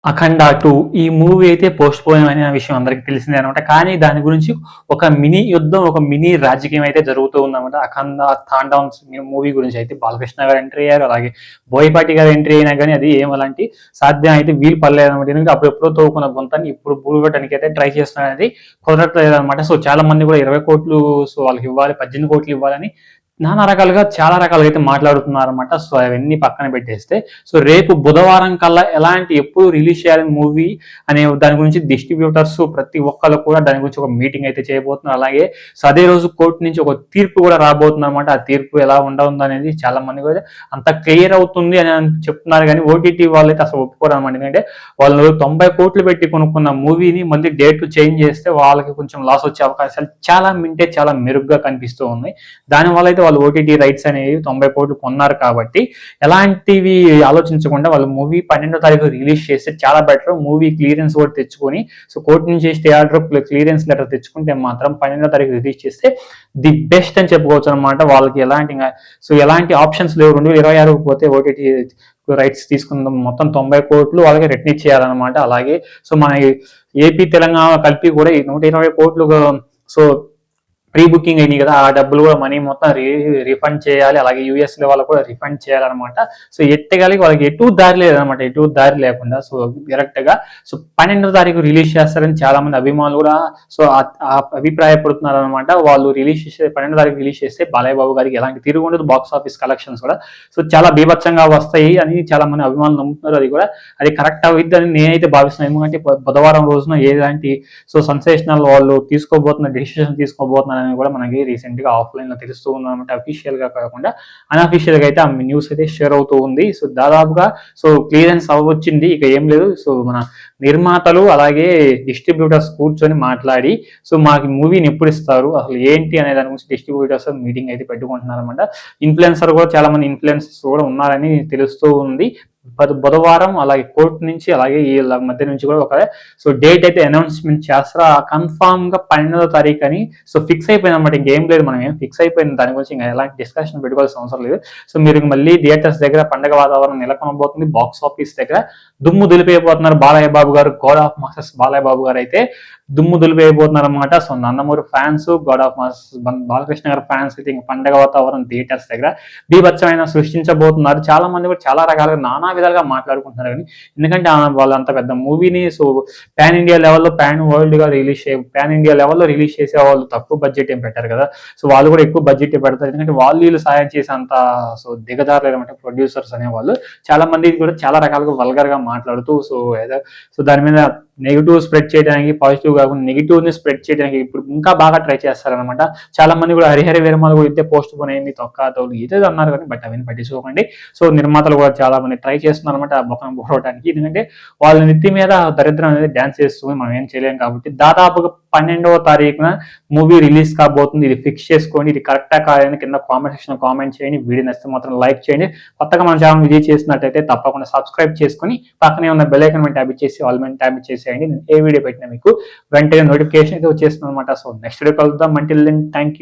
'అఖండ 2' ఈ మూవీ అయితే పోస్ట్‌పోన్ అయిన విషయం అందరికి తెలిసిందే అనమాట. కానీ దాని గురించి ఒక మినీ యుద్ధం, ఒక మినీ రాజకీయం అయితే జరుగుతూ ఉందన్నమాట. 'అఖండ తాండవం' మూవీ గురించి అయితే బాలకృష్ణ గారు ఎంట్రీ అయ్యారు. అలాగే బోయపాటి గారు ఎంట్రీ అయినా గానీ అది ఏం అలాంటి సాధ్యం అయితే వీలు పడలేదన్నమాట. ఎందుకంటే అప్పుడెప్పుడో తవ్వుకున్న గుంతని ఇప్పుడు పూడ్చడానికి అయితే ట్రై చేస్తున్నారనేది కుదరట్లేదన్నమాట. సో చాలా మంది కూడా 20,00,00,000 సో వాళ్ళకివ్వాలి, 18,00,00,000 ఇవ్వాలని నానా రకాలుగా చాలా రకాలుగా అయితే మాట్లాడుతున్నారన్నమాట. సో అవన్నీ పక్కన పెట్టేస్తే సో రేపు బుధవారం కల్లా ఎలాంటి ఎప్పుడు రిలీజ్ చేయాలని మూవీ అనే దాని గురించి డిస్ట్రిబ్యూటర్స్ ప్రతి ఒక్కళ్ళు కూడా దాని గురించి ఒక మీటింగ్ అయితే చేయబోతున్నారు. అలాగే సో అదే రోజు కోర్టు నుంచి ఒక తీర్పు కూడా రాబోతుంది అనమాట. ఆ తీర్పు ఎలా ఉండవుంది అనేది చాలా మంది కూడా అంత క్లియర్ అవుతుంది అని చెప్తున్నారు. కానీ ఓటీటీ వాళ్ళు అయితే అసలు ఒప్పుకోరు అనమాట. ఎందుకంటే వాళ్ళు 90 కోట్లు పెట్టి కొనుక్కున్న మూవీని మళ్ళీ డేట్ చేంజ్ చేస్తే వాళ్ళకి కొంచెం లాస్ వచ్చే అవకాశాలు చాలా మింటే చాలా మెరుగ్గా కనిపిస్తూ ఉన్నాయి. దానివల్ల అయితే వాళ్ళు ఓటీటీ రైట్స్ అనేవి 90 కోట్లు కొన్నారు కాబట్టి ఎలాంటివి ఆలోచించకుండా వాళ్ళు మూవీ 12వ తారీఖు రిలీజ్ చేస్తే చాలా బెటర్. మూవీ క్లియరెన్స్ కూడా తెచ్చుకొని సో కోర్టు నుంచి స్టే ఆర్డర్ క్లియరెన్స్ లెటర్ తెచ్చుకుంటే మాత్రం 12వ తారీఖు రిలీజ్ చేస్తే ది బెస్ట్ అని చెప్పుకోవచ్చు అనమాట. వాళ్ళకి ఎలాంటి ఆప్షన్స్ లేవు. 2026 పోతే ఓటీటీ రైట్స్ తీసుకుందాం మొత్తం 90 కోట్లు వాళ్ళకి రిటర్న్ ఇచ్చేయాలన్నమాట. అలాగే సో మన ఏపీ తెలంగాణ కలిపి కూడా 120 కోట్లు సో ప్రీ బుకింగ్ అయినాయి కదా, ఆ డబ్బులు కూడా మనీ మొత్తం రిఫండ్ చేయాలి. అలాగే యూఎస్ లో వాళ్ళకు కూడా రిఫండ్ చేయాలన్నమాట. సో ఎట్టగలిగి వాళ్ళకి ఎటు దారి లేదనమాట. ఎటు దారి లేకుండా సో డైరెక్ట్ గా సో 12వ తారీఖు రిలీజ్ చేస్తారని చాలా మంది అభిమానులు కూడా సో అభిప్రాయపడుతున్నారు అనమాట. వాళ్ళు రిలీజ్ చేసే 12వ తారీఖు రిలీజ్ చేస్తే బాలయ్య బాబు గారికి ఎలాంటి తిరుగు ఉండదు. బాక్స్ ఆఫీస్ కలెక్షన్స్ కూడా సో చాలా బీభత్సంగా వస్తాయి అని చాలా మంది అభిమానులు నమ్ముతున్నారు. అది కరెక్ట్ అవుద్ది అని నేనైతే భావిస్తున్నాను. ఎందుకంటే బుధవారం రోజున ఎలాంటి సో సెన్సేషనల్ వాళ్ళు డెసిషన్ తీసుకోబోతున్నారు అని కూడా మనకి రీసెంట్ గా ఆఫ్లైన్ లో తెలుస్తూ ఉంది అనమాట. అఫీషియల్ గా కాకుండా అన్అఫీషియల్ గా అయితే ఆ న్యూస్ అయితే షేర్ అవుతూ ఉంది. సో దాదాపుగా సో క్లియరెన్స్ అవ్వచ్చింది. ఇక ఏం లేదు. సో మన నిర్మాతలు అలాగే డిస్ట్రిబ్యూటర్స్ కూర్చొని మాట్లాడి సో మాకు మూవీని ఎప్పుడు ఇస్తారు, అసలు ఏంటి అనే దాని గురించి డిస్ట్రిబ్యూటర్స్ మీటింగ్ అయితే పెట్టుకుంటున్నారు అనమాట. ఇన్ఫ్లుయెన్సర్ కూడా చాలా మంది ఇన్ఫ్లుయెన్సర్స్ కూడా ఉన్నారని తెలుస్తూ ఉంది. బుధవారం అలాగే కోర్టు నుంచి అలాగే వీళ్ళ మధ్య నుంచి కూడా ఒక సో డేట్ అయితే అనౌన్స్మెంట్ చేస్తారా కన్ఫామ్ గా 12వ తారీఖు అని సో ఫిక్స్ అయిపోయింది అనమాట. ఇంకేం లేదు, మనం ఏం ఫిక్స్ అయిపోయింది. దాని గురించి ఇంకా ఎలాంటి డిస్కషన్ పెట్టుకోవాల్సిన అవసరం లేదు. సో మీరు మళ్ళీ థియేటర్స్ దగ్గర పండగ వాతావరణం నెలకొనబోతుంది. బాక్స్ ఆఫీస్ దగ్గర దుమ్ము దులిపైపోతున్నారు బాలయ్య బాబు గారు. God of masters Balayya Babu గారు అయితే దుమ్ము దులిపైపోతున్నారు అనమాట. So Nandamuri fans, God of masters Balakrishna గారి ఫ్యాన్స్ అయితే ఇంకా పండగ వాతావరణం థియేటర్స్ దగ్గర బీభత్సమైన సృష్టించబోతున్నారు. చాలా మంది కూడా చాలా రకాలుగా నానా విధాలుగా మాట్లాడుకుంటున్నారు. కానీ ఎందుకంటే వాళ్ళు అంత పెద్ద మూవీని సో పాన్ ఇండియా లెవెల్లో పాన్ వరల్డ్ గా పాన్ ఇండియా లెవెల్లో రిలీజ్ చేసే వాళ్ళు తక్కువ బడ్జెట్ ఏం పెట్టారు కదా. సో వాళ్ళు కూడా ఎక్కువ బడ్జెట్ పెడతారు. ఎందుకంటే వీళ్ళు సాయం చేసే అంత సో దిగజారులు అనమాట ప్రొడ్యూసర్స్ అనేవాళ్ళు. చాలా మంది కూడా చాలా రకాలుగా వల్గర్ గా మాట్లాడుతూ సో దాని మీద నెగిటివ్ స్ప్రెడ్ చేయడానికి, పాజిటివ్ కాకుండా నెగిటివ్ ని స్ప్రెడ్ చేయడానికి ఇప్పుడు ఇంకా బాగా ట్రై చేస్తారనమాట. చాలా మంది కూడా హరిహర వీరమల కూడా ఇదే పోస్ట్ పోన్ అయింది, తొక్కాతోలు ఇదే అన్నారు. కానీ బట్ అవన్నీ పట్టించుకోకండి. సో నిర్మాతలు కూడా చాలా మంది ట్రై చేస్తున్నారు అనమాట ఆ బొక్కను పోవడానికి. ఎందుకంటే వాళ్ళ నెత్తి మీద దరిద్రం అనేది డాన్స్ చేస్తుంది, మనం ఏం చేయలేం. కాబట్టి దాదాపుగా 12వ తారీఖున మూవీ రిలీజ్ కాబోతుంది. ఇది ఫిక్స్ చేసుకోండి. ఇది కరెక్టా కాదని కింద కామెంట్ సెక్షన్ కామెంట్ చేయండి. వీడియో నచ్చితే మాత్రం లైక్ చేయండి. కొత్తగా మన ఛానల్ విజిట్ చేసినట్టయితే తప్పకుండా సబ్స్క్రైబ్ చేసుకుని పక్కనే ఉన్న బెల్ ఐకాన్ ట్యాబ్ ఇచ్చేసి ఆల్ మీద ట్యాబ్ ఇచ్చేసేయండి. నేను ఏ వీడియో పెట్టినా మీకు వెంటనే నోటిఫికేషన్ అయితే వచ్చేస్తుంది అనమాట. సో నెక్స్ట్ వీడియో కలుద్దాం. Until then thank you.